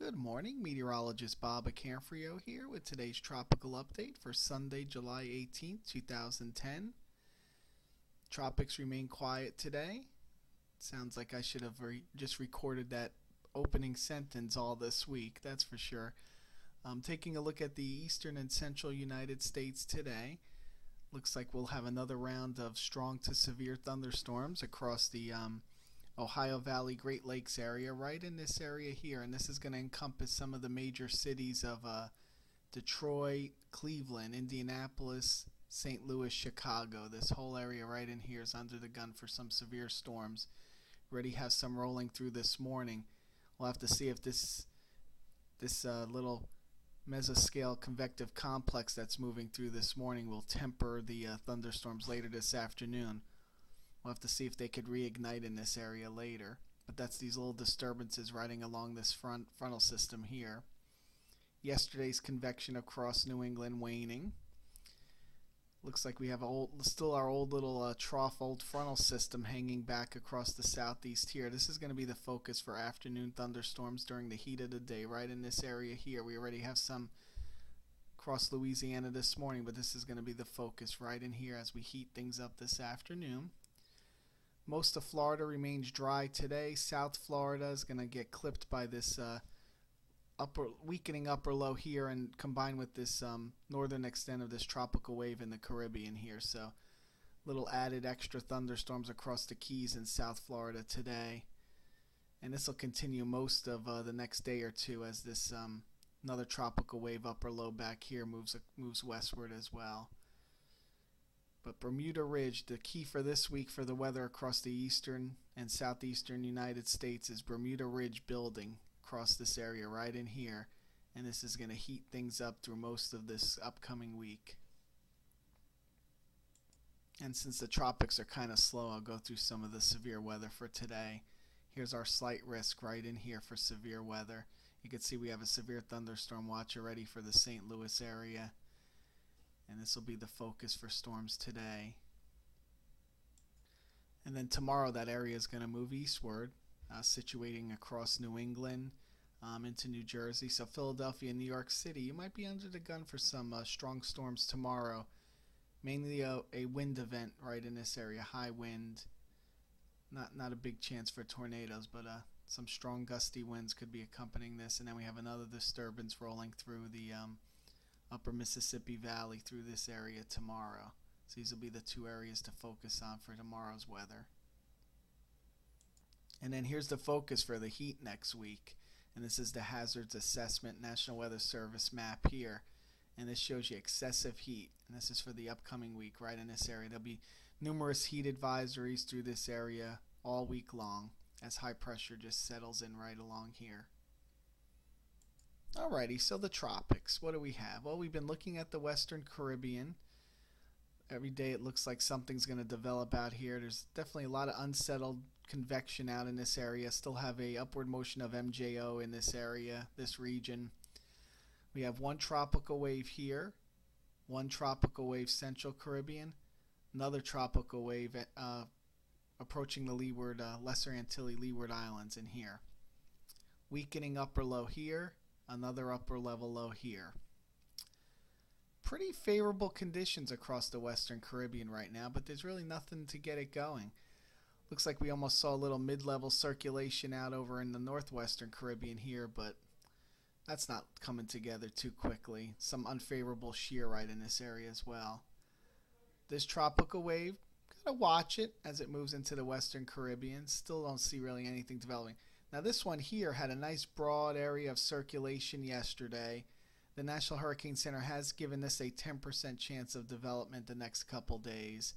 Good morning, meteorologist Bob Acanfrio here with today's tropical update for Sunday, July 18th, 2010. Tropics remain quiet today. Sounds like I should have just recorded that opening sentence all this week, that's for sure. Taking a look at the eastern and central United States today, looks like we'll have another round of strong to severe thunderstorms across the Ohio Valley Great Lakes area, right in this area here, and this is going to encompass some of the major cities of Detroit, Cleveland, Indianapolis, St. Louis, Chicago. This whole area right in here is under the gun for some severe storms. Already have some rolling through this morning. We'll have to see if this little mesoscale convective complex that's moving through this morning will temper the thunderstorms later this afternoon. We'll have to see if they could reignite in this area later. But that's these little disturbances riding along this frontal system here. Yesterday's convection across New England waning. Looks like we have still our old little old frontal system hanging back across the southeast here. This is going to be the focus for afternoon thunderstorms during the heat of the day, right in this area here. We already have some across Louisiana this morning, but this is going to be the focus right in here as we heat things up this afternoon. Most of Florida remains dry today. South Florida is going to get clipped by this weakening upper low here, and combined with this northern extent of this tropical wave in the Caribbean here. So little added extra thunderstorms across the Keys in South Florida today. And this will continue most of the next day or two as this another tropical wave upper low back here moves westward as well. But Bermuda Ridge, the key for this week for the weather across the eastern and southeastern United States is Bermuda Ridge building across this area right in here. And this is going to heat things up through most of this upcoming week. And since the tropics are kind of slow, I'll go through some of the severe weather for today. Here's our slight risk right in here for severe weather. You can see we have a severe thunderstorm watch already for the St. Louis area. And this will be the focus for storms today. And then tomorrow that area is going to move eastward, situating across New England into New Jersey. So Philadelphia and New York City, you might be under the gun for some strong storms tomorrow. Mainly a wind event right in this area, high wind. Not a big chance for tornadoes, but some strong gusty winds could be accompanying this. And then we have another disturbance rolling through the upper Mississippi Valley through this area tomorrow. So these will be the two areas to focus on for tomorrow's weather. And then here's the focus for the heat next week. And this is the Hazards Assessment National Weather Service map here. And this shows you excessive heat. And this is for the upcoming week right in this area. There'll be numerous heat advisories through this area all week long as high pressure just settles in right along here. Alrighty, so the tropics. What do we have? Well, we've been looking at the Western Caribbean. Every day it looks like something's going to develop out here. There's definitely a lot of unsettled convection out in this area. Still have a upward motion of MJO in this area, this region. We have one tropical wave here, one tropical wave Central Caribbean, another tropical wave approaching the leeward, Lesser Antilles Leeward Islands in here. Weakening upper low here, another upper level low here. Pretty favorable conditions across the Western Caribbean right now, but there's really nothing to get it going. Looks like we almost saw a little mid-level circulation out over in the northwestern Caribbean here, but that's not coming together too quickly. Some unfavorable shear right in this area as well. This tropical wave, gotta watch it as it moves into the Western Caribbean. Still don't see really anything developing. Now this one here had a nice broad area of circulation yesterday. The National Hurricane Center has given this a 10% chance of development the next couple days.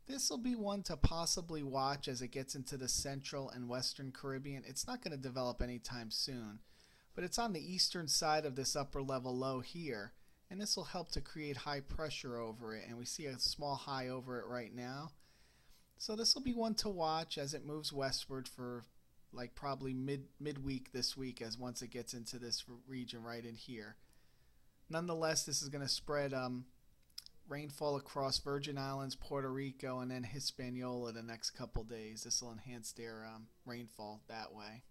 This will be one to possibly watch as it gets into the Central and Western Caribbean. It's not going to develop anytime soon, but it's on the eastern side of this upper level low here, and this will help to create high pressure over it, and we see a small high over it right now. So this will be one to watch as it moves westward for like probably midweek this week, as once it gets into this region right in here. Nonetheless, this is going to spread rainfall across Virgin Islands, Puerto Rico, and then Hispaniola the next couple days. This will enhance their rainfall that way.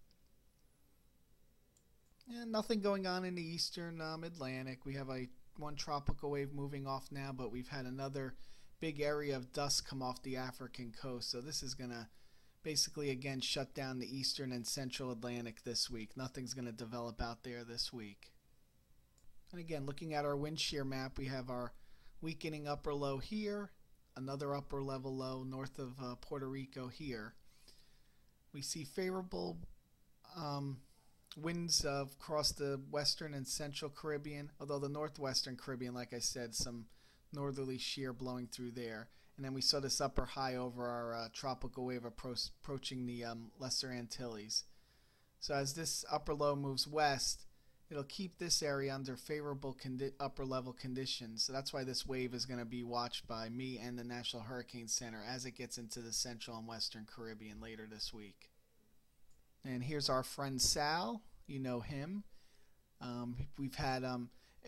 And nothing going on in the eastern Atlantic. We have one tropical wave moving off now, but we've had another big area of dust come off the African coast. So this is going to basically again shut down the eastern and central Atlantic this week. Nothing's going to develop out there this week. And again, looking at our wind shear map, we have our weakening upper low here, another upper level low north of Puerto Rico here. We see favorable winds across the western and central Caribbean, although the northwestern Caribbean, like I said, some northerly shear blowing through there. And then we saw this upper high over our tropical wave approaching the Lesser Antilles. So as this upper low moves west, it'll keep this area under favorable upper level conditions. So that's why this wave is going to be watched by me and the National Hurricane Center as it gets into the central and western Caribbean later this week. And here's our friend Sal. You know him. We've had,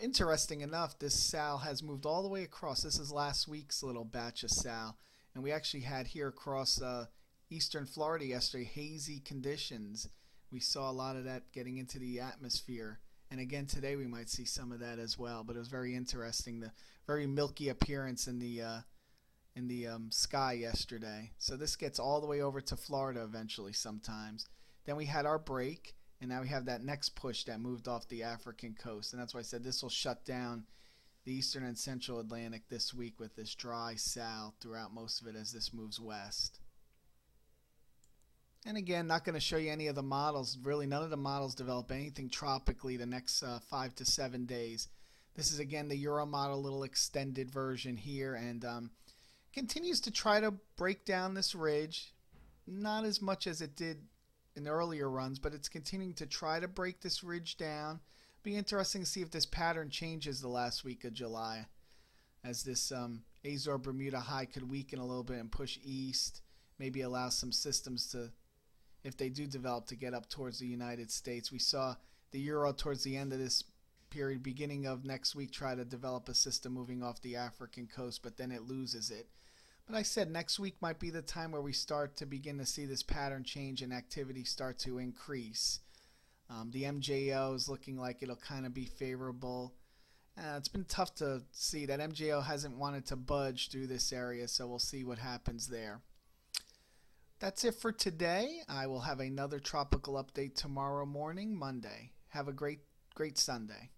interesting enough, this Sal has moved all the way across. This is last week's little batch of Sal. And we actually had here across eastern Florida yesterday hazy conditions. We saw a lot of that getting into the atmosphere. And again today we might see some of that as well. But it was very interesting, the very milky appearance in the sky yesterday. So this gets all the way over to Florida eventually sometimes. Then we had our break, and now we have that next push that moved off the African coast. And that's why I said this will shut down the eastern and central Atlantic this week with this dry Sal throughout most of it as this moves west. And again, not going to show you any of the models. Really, none of the models develop anything tropically the next 5 to 7 days. This is, again, the Euromodel little extended version here, and continues to try to break down this ridge. Not as much as it did in earlier runs, but it's continuing to try to break this ridge down. Be interesting to see if this pattern changes the last week of July, as this Azore Bermuda high could weaken a little bit and push east, maybe allow some systems to, if they do develop, to get up towards the United States. We saw the Euro towards the end of this period, beginning of next week, try to develop a system moving off the African coast, but then it loses it. But I said next week might be the time where we start to begin to see this pattern change and activity start to increase. The MJO is looking like it'll kind of be favorable. It's been tough to see. That MJO hasn't wanted to budge through this area, so we'll see what happens there. That's it for today. I will have another tropical update tomorrow morning, Monday. Have a great Sunday.